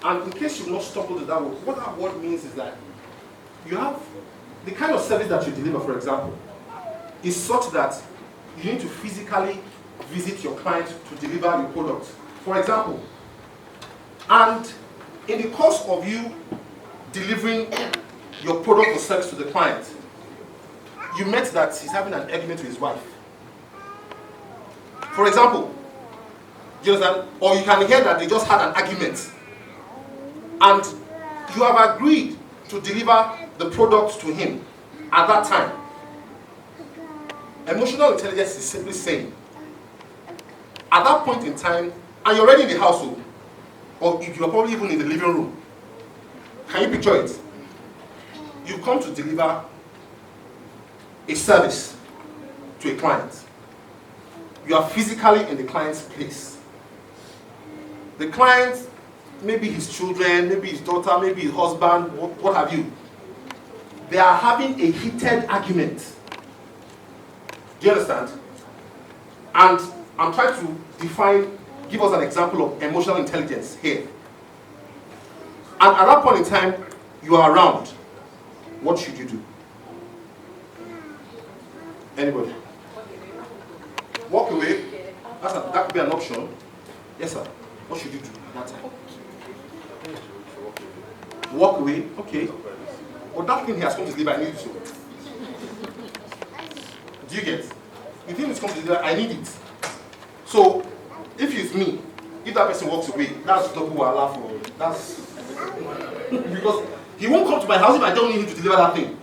And in case you've not stumbled at that word, what that word means is that you have the kind of service that you deliver, for example, is such that you need to physically visit your client to deliver your product. For example, and in the course of you delivering your product or service to the client, you met that he's having an argument with his wife. For example, do you understand? Or you can hear that they just had an argument. And you have agreed to deliver the product to him at that time. Emotional intelligence is simply saying, at that point in time, and you're already in the household, or if you're probably even in the living room, can you picture it? You've come to deliver a service to a client. You are physically in the client's place. The client, maybe his children, maybe his daughter, maybe his husband, what have you, they are having a heated argument. Do you understand? And I'm trying to give us an example of emotional intelligence here. And at that point in time, you are around. What should you do? Anybody? Walk away. That could be an option. Yes, sir. What should you do at that time? Walk away. Okay. But that thing he has come to deliver, I need it. Do you get? The thing is come to deliver, I need it. So, if it's me, if that person walks away, that's double wahala for. That's because he won't come to my house if I don't need him to deliver that thing,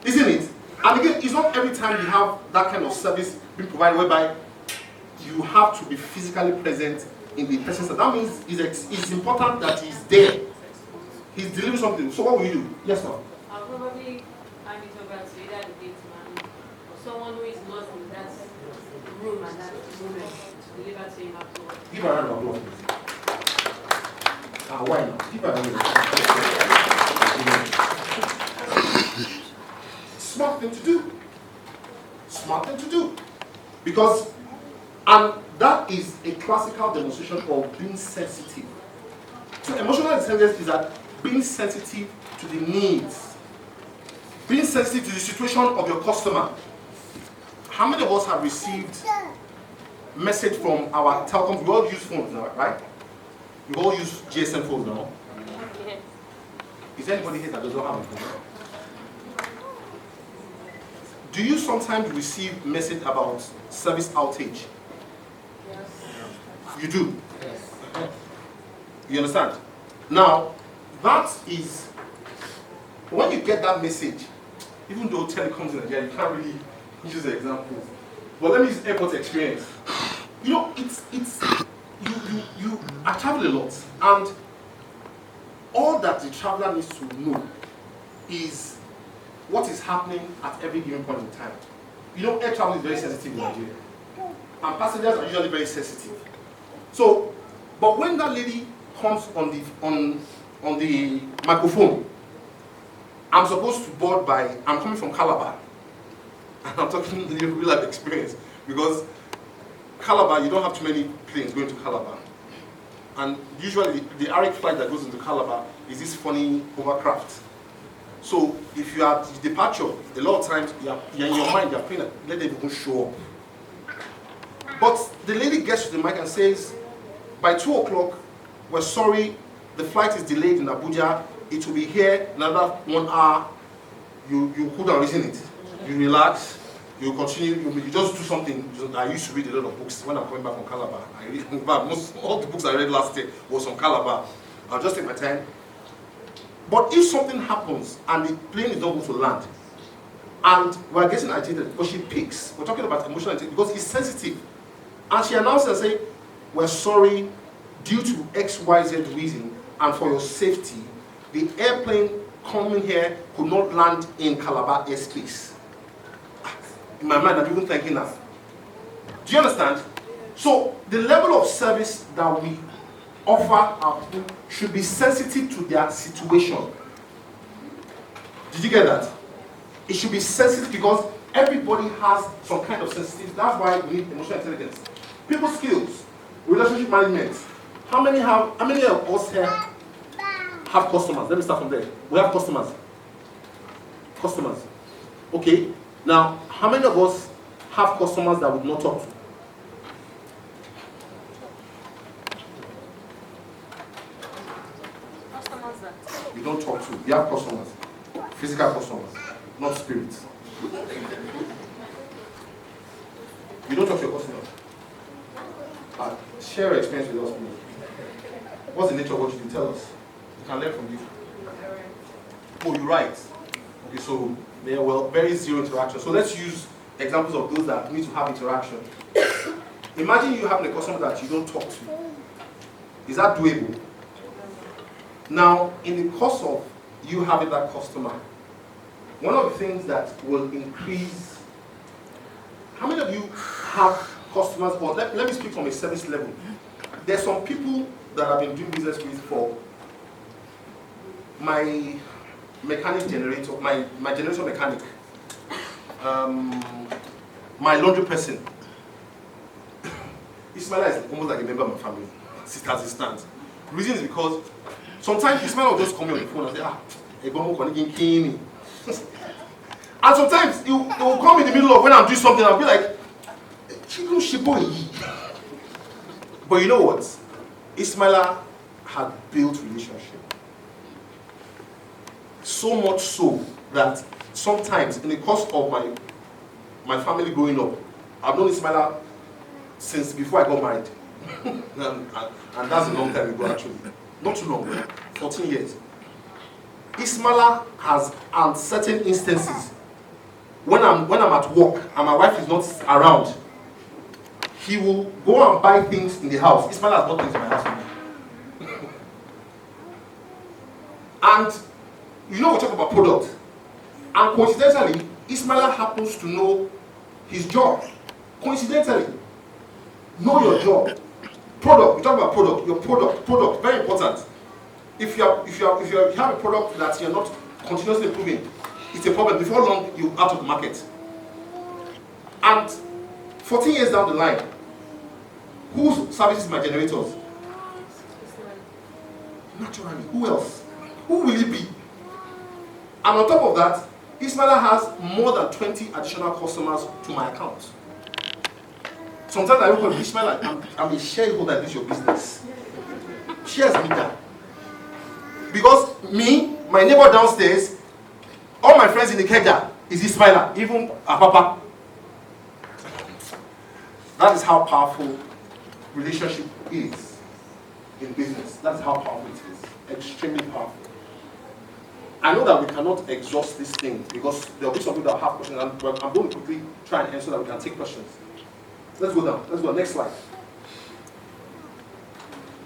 isn't it? And again, it's not every time you have that kind of service being provided whereby you have to be physically present in the person's. That means it's important that he's there. He's delivering something. So what will you do? Yes, sir. I'll probably hand it over to either the gate man or someone who is not in that room at that moment to deliver to him afterwards. Give her a round of applause, please. Why not? Give her a round of applause. Smart thing to do. Smart thing to do. Because, and that is a classical demonstration of being sensitive. So emotional intelligence is that being sensitive to the needs, being sensitive to the situation of your customer. How many of us have received message from our telecoms? We all use phones now, right? We all use GSM phones now. Is there anybody here that does not have a phone? Do you sometimes receive message about service outage? Yes. You do? Yes. You understand? Now, that is, when you get that message, even though telecoms in Nigeria, you can't really use the example. But let me use airport experience. You know, I travel a lot, and all that the traveler needs to know is what is happening at every given point in time. You know, air travel is very sensitive in Nigeria, and passengers are usually very sensitive. So, but when that lady comes on the microphone, I'm supposed to board I'm coming from Calabar, and I'm talking real life experience, because Calabar, you don't have too many planes going to Calabar. And usually the Arik flight that goes into Calabar is this funny hovercraft. So if you are at departure, a lot of times you're in your mind, you're praying, let them even show up. But the lady gets to the mic and says, by 2 o'clock, we're sorry, the flight is delayed in Abuja, it will be here another 1 hour. You could have written it. You relax, you continue, you just do something. I used to read a lot of books when I'm coming back from Calabar. All the books I read last year was on Calabar. I'll just take my time. But if something happens and the plane is not going to land, and we're getting agitated, but she picks, we're talking about emotional intelligence, because it's sensitive. And she announces and says, we're sorry, due to XYZ reason, and for your safety, the airplane coming here could not land in Calabar airspace. In my mind, I'm even thinking that. Do you understand? So the level of service that we offer our people should be sensitive to their situation. Did you get that? It should be sensitive because everybody has some kind of sensitivity. That's why we need emotional intelligence. People skills, relationship management. How many of us here have customers? Let me start from there. We have customers. Customers. Okay. Now, how many of us have customers that would not talk to? Customers that You don't talk to. You have customers. Physical customers, not spirits. You don't talk to your customers. Share your experience with us, please. What's the nature of what you do? Tell us. We can learn from you. Oh, you write. Okay, so very zero interaction. So let's use examples of those that need to have interaction. Imagine you having a customer that you don't talk to. Is that doable? Now, in the course of you having that customer, one of the things that will increase, how many of you have customers, or let me speak from a service level. There's some people that I've been doing business with for my mechanic generator, my generator mechanic, my laundry person. Ismaila is almost like a member of my family, as it stands. The reason is because sometimes Ismaila will just come on the phone and say, and sometimes it will come in the middle of when I'm doing something, I'll be like, but you know what? Ismaila had built relationship. So much so that sometimes in the course of my family growing up, I've known Ismaila since before I got married. and that's a long time ago actually. Not too long, 14 years. Ismaila has, on certain instances, when I'm at work and my wife is not around, he will go and buy things in the house. Ismaila has bought things in my house for me. And you know we talk about product. And coincidentally, Ismaila happens to know his job. Coincidentally. Know your job. Product, we talk about product, your product, very important. If you have a product that you're not continuously improving, it's a problem. Before long, you're out of the market. And 14 years down the line, who services my generators? Naturally, who else? Who will it be? And on top of that, Ismaila has more than 20 additional customers to my account. Sometimes I look at Ismaila, I'm a shareholder in this your business. Shares me down. Because me, my neighbor downstairs, all my friends in the Keja is Ismaila, even Apapa. That is how powerful relationship is in business. That's how powerful it is. Extremely powerful. I know that we cannot exhaust this thing because there will be some people that have questions, and I'm going to quickly try and answer that we can take questions. Let's go down. Let's go. Next slide.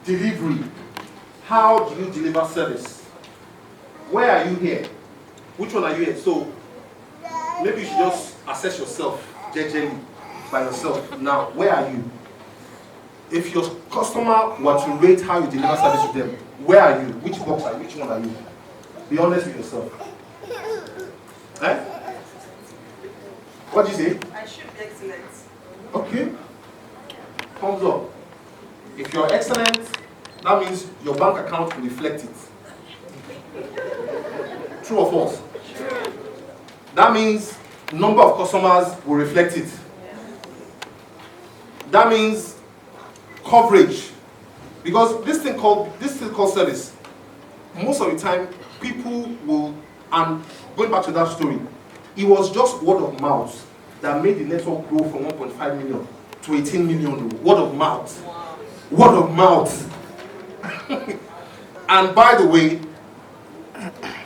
Delivery. How do you deliver service? Where are you here? Which one are you here? So maybe you should just assess yourself jejely by yourself. Now, where are you? If your customer were to rate how you deliver service to them, where are you? Which box are you? Which one are you? Be honest with yourself. Eh? What do you say? I should be excellent. Okay. Thumbs up. If you're excellent, that means your bank account will reflect it. True or false? True. That means number of customers will reflect it. That means coverage. Because this thing called service, most of the time people will, and going back to that story, it was just word of mouth that made the network grow from 1.5 million to 18 million. Word of mouth. Wow. Word of mouth. And by the way,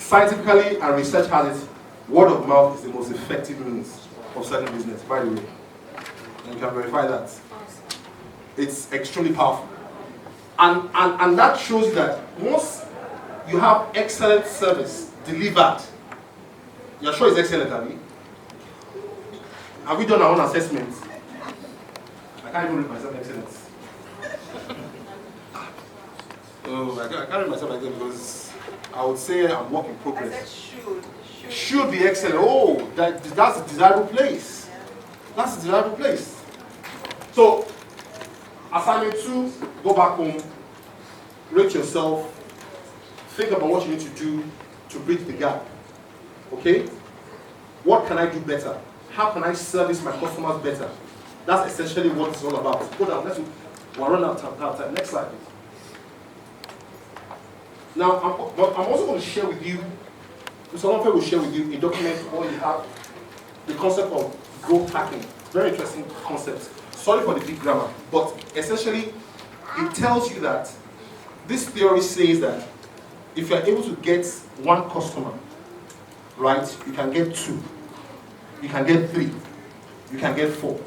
scientifically and research has it, word of mouth is the most effective means of starting business, by the way. And you can verify that. It's extremely powerful. And that shows that once you have excellent service delivered, you're sure it's excellent, have you? Have we done our own assessment? I can't even read myself excellent. Oh, I can't read myself like that because I would say I'm work in I progress. said should. Should be excellent. Oh, that's a desirable place. That's a desirable place. So, assignment 2, go back home, rate yourself think about what you need to do to bridge the gap. Okay? What can I do better? How can I service my customers better? That's essentially what it's all about. Go down. We're running out of time. Next slide, please. Now, I'm also going to share with you, Mr. Lomfe will share with you a document where you have the concept of growth hacking. Very interesting concept. Sorry for the big grammar, but essentially, it tells you that this theory says that if you're able to get one customer, right, you can get 2, you can get 3, you can get 4,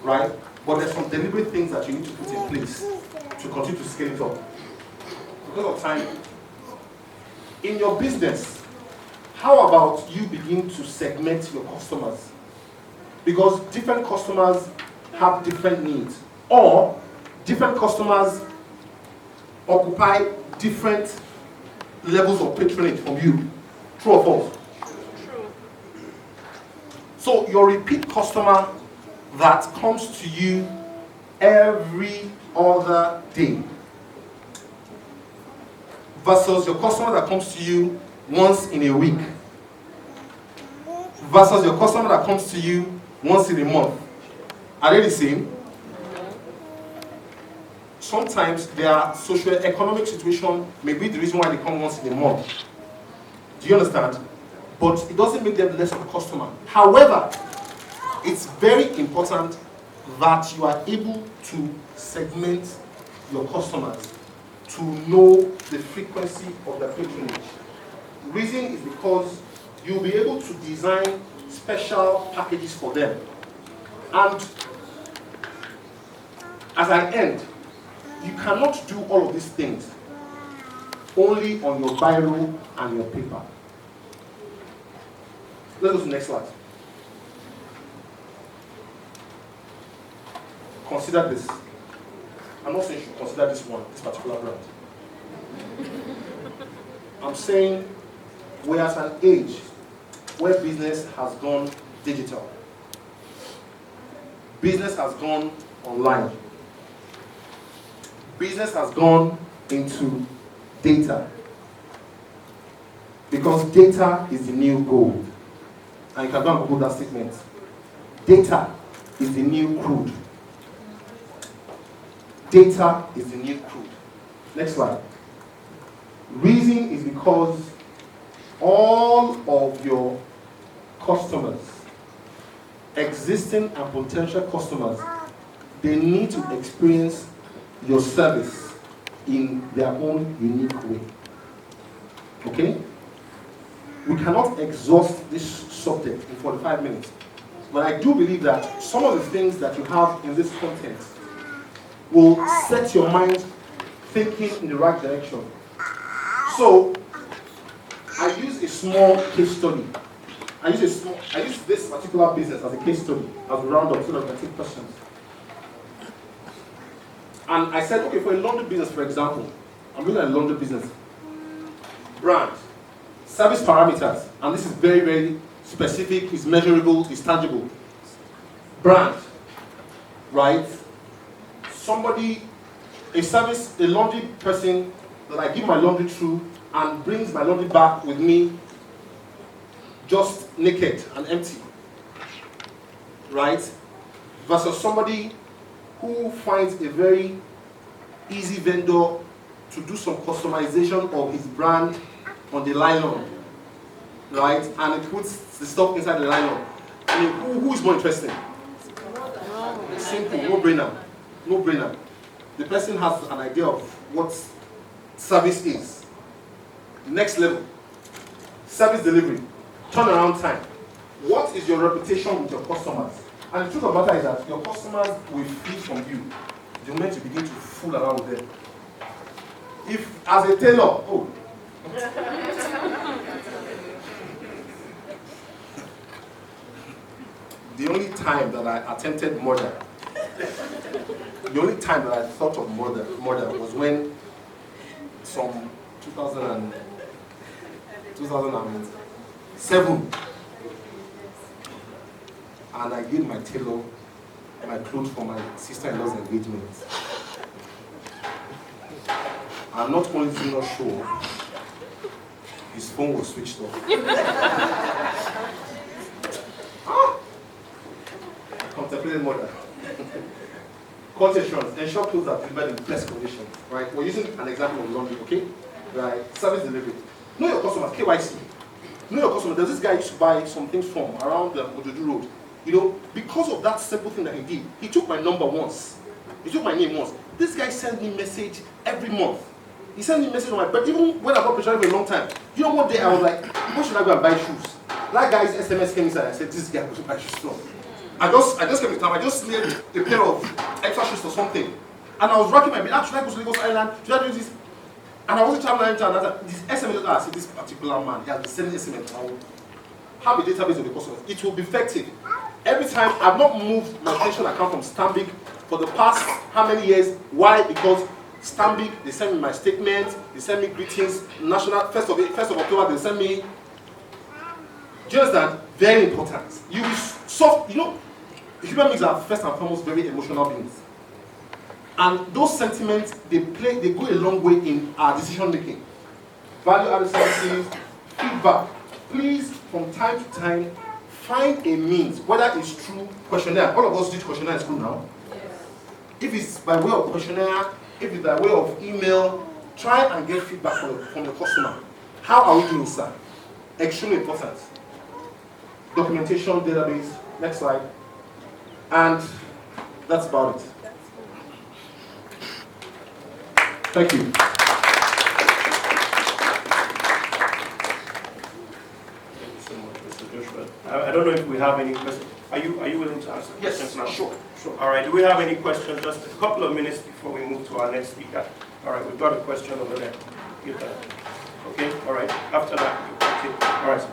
right? But there's some deliberate things that you need to put in place to continue to scale it up. Because of time, in your business, how about you begin to segment your customers? Because different customers have different needs, or different customers occupy different levels of patronage from you. True or false? True. So your repeat customer that comes to you every other day versus your customer that comes to you once in a week versus your customer that comes to you once in a month. Are they the same? Sometimes their socio-economic situation may be the reason why they come once in a month. Do you understand? But it doesn't make them less of a customer. However, it's very important that you are able to segment your customers to know the frequency of their patronage. The reason is because you'll be able to design special packages for them. And as an end, you cannot do all of these things only on your biro and your paper. Let's go to the next slide. Consider this. I'm not saying you should consider this particular brand. I'm saying we're at an age where business has gone digital. Business has gone online. Business has gone into data. Because data is the new gold. And you can go and Google that statement. Data is the new crude. Data is the new crude. Next slide. Reason is because all of your customers, existing and potential customers, they need to experience your service in their own unique way. Okay? We cannot exhaust this subject in 45 minutes. But I do believe that some of the things that you have in this content will set your mind thinking in the right direction. So, I use a small case study. I use this particular business as a case study, as a roundup, so that I can take questions. And I said, okay, for a laundry business, for example, I'm looking at a laundry business. Brand, service parameters, and this is very, very specific, it's measurable, it's tangible. Brand, right? Somebody, a laundry person that I give my laundry through and brings my laundry back with me just naked and empty, right? Versus somebody who finds a very easy vendor to do some customization of his brand on the nylon, right? And it puts the stuff inside the nylon. I mean, who is more interesting? Simple, no-brainer. No-brainer. The person has an idea of what service is. Next level. Service delivery. Turnaround time. What is your reputation with your customers? And the truth of the matter is that your customers will flee from you the moment you begin to fool around with them. If, as a tailor, the only time that I attempted murder, the only time that I thought of murder was when some 2007, and I gave my tailor my clothes for my sister-in-law's engagement. I'm not only doing a show, His phone was switched off. Ah! Contemplated murder. Quality assurance. Ensure clothes are delivered in the best condition. Right? We're using an example of laundry, okay? Right? Service delivery. Know your customers, KYC. Know your customer. There's this guy used to buy some things from around the Ojodu Road. You know, because of that simple thing that he did, he took my number once. He took my name once. This guy sent me message every month. He sent me message on my birthday, even when I got pressured for a long time. You know, one day I was like, where should I go and buy shoes? That guy's SMS came inside. I said, this guy goes to buy shoes from. I just came to town. I just needed a pair of extra shoes for something. And I was racking my brain. Should I go to Lagos Island? Should I do this? And I wasn't traveling anytime. This SMS, I said, this particular man, he has been sending SMS. I will have a database of the customers. It will be effective. Every time, I've not moved my pension account from Stanbic for the past how many years? Why? Because Stanbic, they send me my statements, they send me greetings, national, 1st of October, they send me. Do you understand? Very important. You will soft, you know, human beings are first and foremost very emotional beings. And those sentiments, they go a long way in our decision making. Value-added services, feedback. Please, from time to time, find a means, whether it's through questionnaire. All of us did questionnaire in school now. Yes. If it's by way of questionnaire, if it's by way of email, try and get feedback from the customer. How are we doing, sir? Extremely important. Documentation, database. Next slide. And that's about it. Thank you. I don't know if we have any questions. Are you willing to answer questions now? Sure. All right, do we have any questions? Just a couple of minutes before we move to our next speaker. All right, we've got a question over there. Get that. Okay, all right. After that, okay. All right.